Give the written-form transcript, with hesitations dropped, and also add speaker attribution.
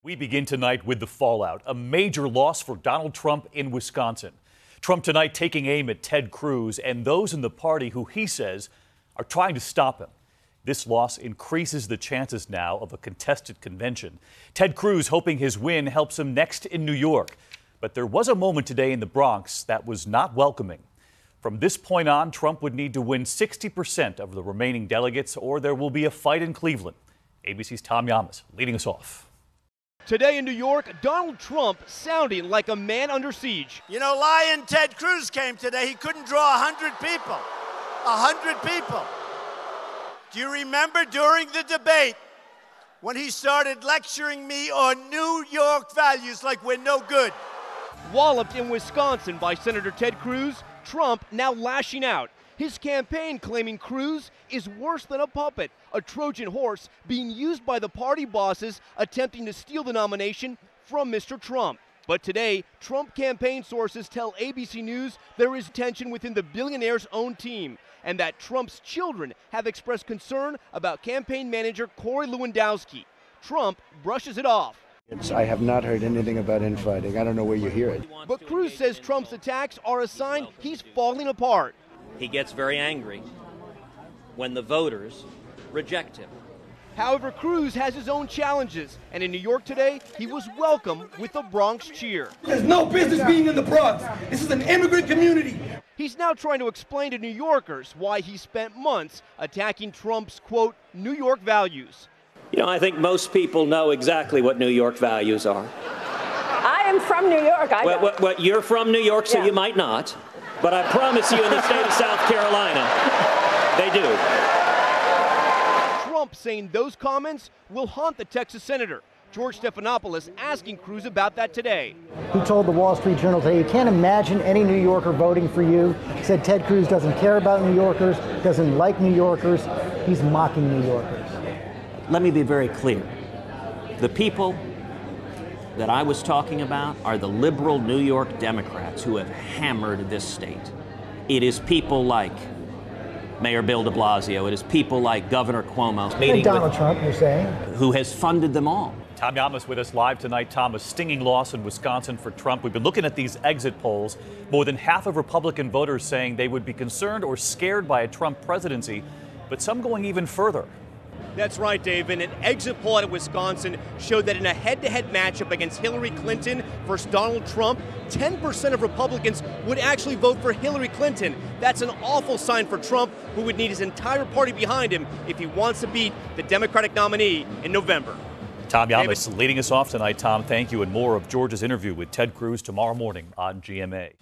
Speaker 1: We begin tonight with the fallout, a major loss for Donald Trump in Wisconsin. Trump tonight taking aim at Ted Cruz and those in the party who he says are trying to stop him. This loss increases the chances now of a contested convention. Ted Cruz hoping his win helps him next in New York. But there was a moment today in the Bronx that was not welcoming. From this point on, Trump would need to win 60% of the remaining delegates or there will be a fight in Cleveland. ABC's Tom Yamas leading us off.
Speaker 2: Today in New York, Donald Trump sounding like a man under siege.
Speaker 3: You know, Lion Ted Cruz came today. He couldn't draw 100 people. 100 people. Do you remember during the debate when he started lecturing me on New York values like we're no good?
Speaker 2: Walloped in Wisconsin by Senator Ted Cruz, Trump now lashing out. His campaign claiming Cruz is worse than a puppet, a Trojan horse being used by the party bosses attempting to steal the nomination from Mr. Trump. But today, Trump campaign sources tell ABC News there is tension within the billionaire's own team and that Trump's children have expressed concern about campaign manager Corey Lewandowski. Trump brushes it off.
Speaker 4: I have not heard anything about infighting. I don't know where you hear it.
Speaker 2: But Cruz says Trump's attacks are a sign he's falling apart.
Speaker 5: He gets very angry when the voters reject him.
Speaker 2: However, Cruz has his own challenges, and in New York today, he was welcomed with a Bronx cheer.
Speaker 6: There's no business being in the Bronx. This is an immigrant community.
Speaker 2: He's now trying to explain to New Yorkers why he spent months attacking Trump's, quote, New York values.
Speaker 5: You know, I think most people know exactly what New York values are.
Speaker 7: I am from New York.
Speaker 5: Well, you're from New York, so you might not. But I promise you in the state of South Carolina, they do.
Speaker 2: Trump saying those comments will haunt the Texas senator. George Stephanopoulos asking Cruz about that today.
Speaker 8: He told the Wall Street Journal today, you can't imagine any New Yorker voting for you. He said Ted Cruz doesn't care about New Yorkers, doesn't like New Yorkers. He's mocking New Yorkers.
Speaker 9: Let me be very clear. The people that I was talking about are the liberal New York Democrats who have hammered this state. It is people like Mayor Bill de Blasio. It is people like Governor Cuomo.
Speaker 8: And Donald Trump, you're saying?
Speaker 9: Who has funded them all.
Speaker 1: Tom Yamas with us live tonight. Tom, a stinging loss in Wisconsin for Trump. We've been looking at these exit polls. More than half of Republican voters saying they would be concerned or scared by a Trump presidency, but some going even further.
Speaker 2: That's right, Dave. And an exit poll out of Wisconsin showed that in a head-to-head matchup against Hillary Clinton versus Donald Trump, 10% of Republicans would actually vote for Hillary Clinton. That's an awful sign for Trump, who would need his entire party behind him if he wants to beat the Democratic nominee in November.
Speaker 1: Tom Yamas leading us off tonight. Tom, thank you. And more of George's interview with Ted Cruz tomorrow morning on GMA.